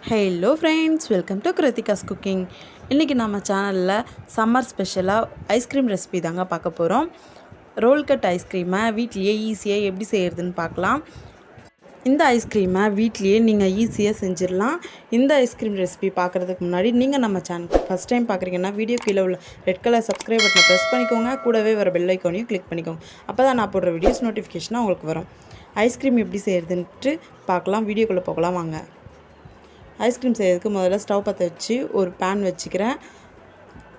Hello friends, welcome to Kiruthika's cooking. இன்றைக்கி நம்ம சேனலில் சம்மர் ஸ்பெஷலாக ஐஸ்கிரீம் ரெசிபி தாங்க பார்க்க போகிறோம். ரோல் கட் ஐஸ்கிரீமை வீட்லேயே ஈஸியாக எப்படி செய்கிறதுன்னு பார்க்கலாம். இந்த ஐஸ்கிரீமை வீட்லேயே நீங்கள் ஈஸியாக செஞ்சிடலாம். இந்த ஐஸ்கிரீம் ரெசிபி பார்க்குறதுக்கு முன்னாடி நீங்கள் நம்ம சேனல் ஃபஸ்ட் டைம் பார்க்குறீங்கன்னா வீடியோ கீழே உள்ள ரெட் கலர் சப்ஸ்கிரைப் பட்டனை ப்ரெஸ் பண்ணிக்கோங்க. கூடவே வர பெல் ஐக்கானையும் கிளிக் பண்ணிக்கோங்க. அப்போ தான் நான் போடுற வீடியோஸ் நோட்டிஃபிகேஷனாக உங்களுக்கு வரும். ஐஸ்கிரீம் எப்படி செய்கிறதுன்ட்டு பார்க்கலாம். வீடியோக்குள்ளே போகலாம் வாங்க. ஐஸ்கிரீம் செய்கிறதுக்கு முதல்ல ஸ்டவ் பற்ற வச்சு ஒரு பேன் வச்சுக்கிறேன்.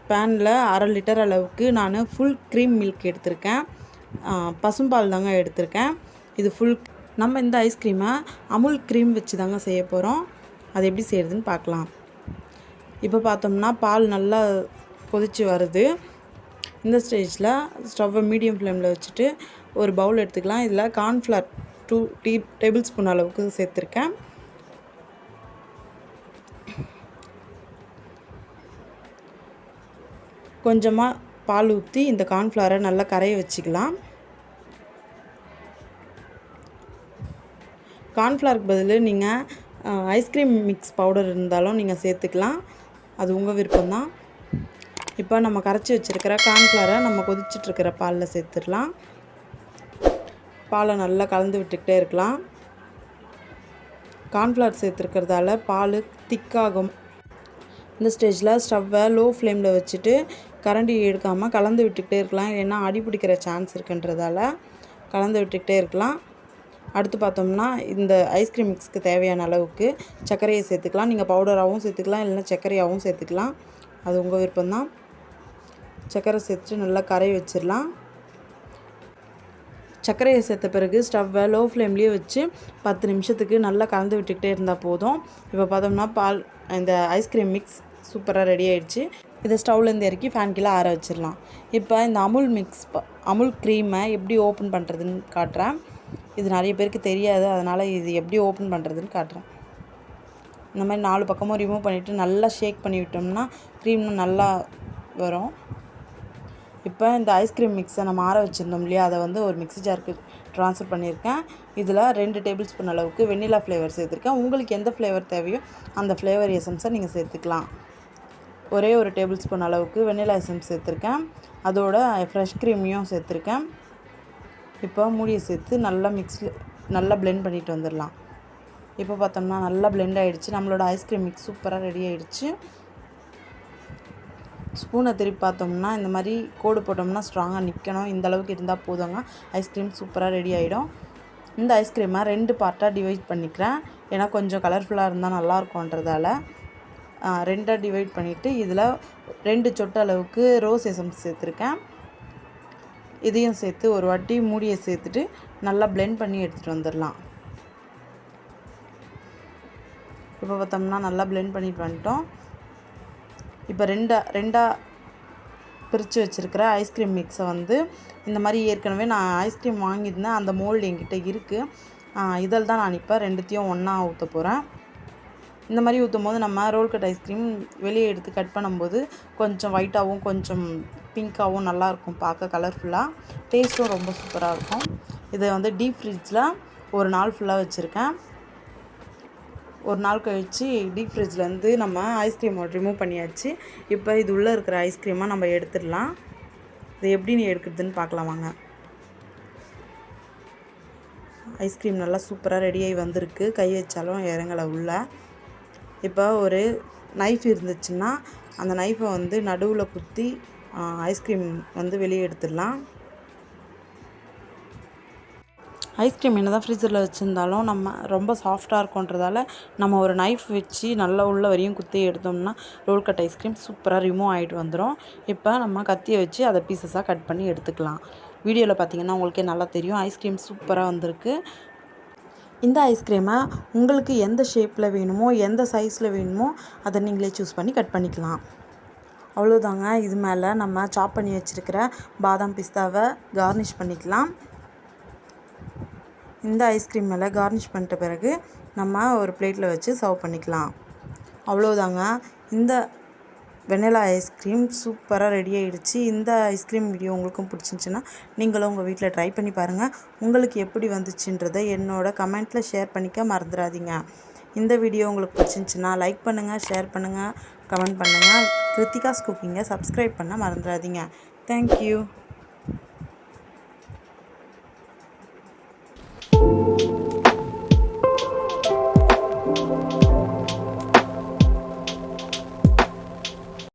பேனில் 1/2 லிட்டர் அளவுக்கு நான் ஃபுல் க்ரீம் மில்க் எடுத்திருக்கேன். பசும்பால் தாங்க எடுத்திருக்கேன். இது நம்ம இந்த ஐஸ்கிரீமை அமுல் க்ரீம் வச்சு தாங்க செய்ய போகிறோம். அது எப்படி செய்கிறதுன்னு பார்க்கலாம். இப்போ பார்த்தோம்னா பால் நல்லா கொதித்து வருது. இந்த ஸ்டேஜில் ஸ்டவ்வை மீடியம் ஃப்ளேமில் வச்சுட்டு ஒரு பவுல் எடுத்துக்கலாம். இதில் கார்ன்ஃப்ளவர் 2 டேபிள் ஸ்பூன் அளவுக்கு சேர்த்துருக்கேன். கொஞ்சமாக பால் ஊற்றி இந்த கார்ன்ஃப்ளவரை நல்லா கரைய வச்சுக்கலாம். கார்ன்ஃப்ளவருக்கு பதில் நீங்கள் ஐஸ்கிரீம் மிக்ஸ் பவுடர் இருந்தாலும் நீங்கள் சேர்த்துக்கலாம். அது உங்கள் விருப்பம்தான். இப்போ நம்ம கரைச்சி வச்சுருக்கிற கார்ன்ஃப்ளவரை நம்ம கொதிச்சிட்ருக்கிற பாலில் சேர்த்துடலாம். பாலை நல்லா கலந்து விட்டுக்கிட்டே இருக்கலாம். கார்ன்ஃப்ளவர் சேர்த்துருக்கிறதால பால் திக்காகும். இந்த ஸ்டேஜில் ஸ்டவ்வை லோ ஃப்ளேமில் வச்சுட்டு கரண்டி எடுக்காமல் கலந்து விட்டுக்கிட்டே இருக்கலாம். ஏன்னா அடி பிடிக்கிற சான்ஸ் இருக்குன்றதால கலந்து விட்டுக்கிட்டே இருக்கலாம். அடுத்து பார்த்தோம்னா இந்த ஐஸ்கிரீம் மிக்ஸ்க்கு தேவையான அளவுக்கு சர்க்கரையை சேர்த்துக்கலாம். நீங்கள் பவுடராகவும் சேர்த்துக்கலாம், இல்லைன்னா சர்க்கரையாகவும் சேர்த்துக்கலாம். அது உங்கள் விருப்பம்தான். சர்க்கரை சேர்த்துட்டு நல்லா கரைய வச்சிடலாம். சர்க்கரையை சேர்த்த பிறகு ஸ்டவ்வை லோ ஃப்ளேம்லேயே வச்சு 10 நிமிஷத்துக்கு நல்லா கலந்து விட்டுக்கிட்டே இருந்தால் போதும். இப்போ பார்த்தோம்னா இந்த ஐஸ்கிரீம் மிக்ஸ் சூப்பராக ரெடி ஆகிடுச்சு. இதை ஸ்டவ்லேருந்து இறக்கி ஃபேன் கீழே ஆற வச்சிடலாம். இப்போ இந்த அமுல் க்ரீமை எப்படி ஓப்பன் பண்ணுறதுன்னு காட்டுறேன். இது நிறைய பேருக்கு தெரியாது, அதனால் இது எப்படி ஓப்பன் பண்ணுறதுன்னு காட்டுறேன். இந்த மாதிரி 4 பக்கமும் ரிமூவ் பண்ணிவிட்டு நல்லா ஷேக் பண்ணி விட்டோம்னா க்ரீம் நல்லா வரும். இப்போ இந்த ஐஸ்கிரீம் மிக்ஸை நம்ம ஆற வச்சுருந்தோம் இல்லையா, அதை ஒரு மிக்ஸி ஜாருக்கு ட்ரான்ஸ்ஃபர் பண்ணியிருக்கேன். இதில் 2 டேபிள் ஸ்பூன் அளவுக்கு வெண்ணிலா ஃப்ளேவர் சேர்த்துருக்கேன். உங்களுக்கு எந்த ஃப்ளேவர் தேவையோ அந்த ஃப்ளேவர் எசன்ஸை நீங்கள் சேர்த்துக்கலாம். ஒரே ஒரு டேபிள் ஸ்பூன் அளவுக்கு வெண்ணிலா எசன்ஸ் சேர்த்துருக்கேன். அதோட ஃப்ரெஷ் க்ரீமையும் சேர்த்துருக்கேன். இப்போ மூடியை சேர்த்து நல்லா பிளெண்ட் பண்ணிட்டு வந்துடலாம். இப்போ பார்த்தோம்னா நல்லா பிளெண்ட் ஆகிடுச்சு. நம்மளோட ஐஸ்கிரீம் மிக்ஸ் சூப்பராக ரெடி ஆகிடுச்சு. ஸ்பூனை திருப்பி பார்த்தோம்னா இந்த மாதிரி கோடு போட்டோம்னா ஸ்ட்ராங்காக நிற்கணும். இந்த அளவுக்கு இருந்தால் போதுங்க. ஐஸ்கிரீம் சூப்பராக ரெடி ஆகிடும். இந்த ஐஸ்கிரீமை 2 பார்ட்டாக டிவைட் பண்ணிக்கிறேன். ஏன்னா கொஞ்சம் கலர்ஃபுல்லாக இருந்தால் நல்லாயிருக்கும்ன்றதால 2ஆக டிவைட் பண்ணிவிட்டு இதில் 2 சொட்டு அளவுக்கு ரோஸ் எசன்ஸ் சேர்த்துருக்கேன். இதையும் சேர்த்து ஒரு வாட்டி மூடியை சேர்த்துட்டு நல்லா பிளெண்ட் பண்ணி எடுத்துகிட்டு வந்துடலாம். இப்போ பார்த்தோம்னா நல்லா பிளெண்ட் பண்ணிட்டு வந்துட்டோம். இப்போ ரெண்டாக பிரித்து வச்சுருக்கிற ஐஸ்கிரீம் மிக்ஸை இந்த மாதிரி ஏற்கனவே நான் ஐஸ்கிரீம் வாங்கியிருந்தேன். அந்த மோல்டு என்கிட்ட இருக்குது. இதில் தான் நான் இப்போ 2த்தையும் ஒன்றா ஊற்ற போகிறேன். இந்த மாதிரி ஊற்றும் போது நம்ம ரோல் கட் ஐஸ்கிரீம் வெளியே எடுத்து கட் பண்ணும்போது கொஞ்சம் ஒயிட்டாகவும் கொஞ்சம் பிங்க்காகவும் நல்லாயிருக்கும். பார்க்க கலர்ஃபுல்லாக, டேஸ்ட்டும் ரொம்ப சூப்பராக இருக்கும். இதை டீப் ஃப்ரிட்ஜில் ஒரு நாள் ஃபுல்லாக வச்சுருக்கேன். ஒரு நாள் கழித்து டீப் ஃப்ரிட்ஜ்லேருந்து நம்ம ஐஸ்கிரீமை ரிமூவ் பண்ணியாச்சு. இப்போ இது உள்ளே இருக்கிற ஐஸ்கிரீமை நம்ம எடுத்துடலாம். இது எப்படி எடுக்கிறதுன்னு பார்க்கலாம் வாங்க. ஐஸ்கிரீம் நல்லா சூப்பராக ரெடியாகி வந்திருக்கு. கை வச்சாலும் இறங்கலை உள்ள. இப்போ ஒரு நைஃப் இருந்துச்சுன்னா அந்த நைஃபை நடுவில் குத்தி ஐஸ்கிரீம் வெளியே எடுத்துடலாம். ஐஸ்கிரீம் என்ன தான் ஃப்ரீசரில் வச்சுருந்தாலும் நம்ம ரொம்ப சாஃப்டாக இருக்குன்றதால நம்ம ஒரு நைஃப் வச்சு நல்லா உள்ள வரையும் குத்தி எடுத்தோம்னா ரோல் கட் ஐஸ்கிரீம் சூப்பராக ரிமூவ் ஆகிட்டு வந்துடும். இப்போ நம்ம கத்தியை வச்சு அதை பீசஸாக கட் பண்ணி எடுத்துக்கலாம். வீடியோவில் பார்த்தீங்கன்னா உங்களுக்கே நல்லா தெரியும். ஐஸ்கிரீம் சூப்பராக வந்திருக்கு. இந்த ஐஸ்கிரீமை உங்களுக்கு எந்த ஷேப்பில் வேணுமோ, எந்த சைஸில் வேணுமோ அதை நீங்களே சூஸ் பண்ணி கட் பண்ணிக்கலாம். அவ்வளோதாங்க. இது மேலே நம்ம சாப் பண்ணி வச்சுருக்கிற பாதாம் பிஸ்தாவை கார்னிஷ் பண்ணிக்கலாம். இந்த ஐஸ்கிரீம் மேலே கார்னிஷ் பண்ணிட்ட பிறகு நம்ம ஒரு பிளேட்டில் வச்சு சர்வ் பண்ணிக்கலாம். அவ்வளோதாங்க. இந்த வெண்ணிலா ஐஸ்கிரீம் சூப்பராக ரெடி ஆகிடுச்சு. இந்த ஐஸ்கிரீம் வீடியோ உங்களுக்கும் பிடிச்சிருந்துச்சின்னா நீங்களும் உங்கள் வீட்டில் ட்ரை பண்ணி பாருங்கள். உங்களுக்கு எப்படி வந்துச்சுன்றதை என்னோட கமெண்ட்டில் ஷேர் பண்ணிக்க மறந்துடாதீங்க. இந்த வீடியோ உங்களுக்கு பிடிச்சிருந்துச்சுன்னா லைக் பண்ணுங்கள், ஷேர் பண்ணுங்கள், கமெண்ட் பண்ணுங்கள். கிருத்திகாஸ் குக்கிங்கை சப்ஸ்கிரைப் பண்ண மறந்துடாதீங்க. தேங்க்யூ.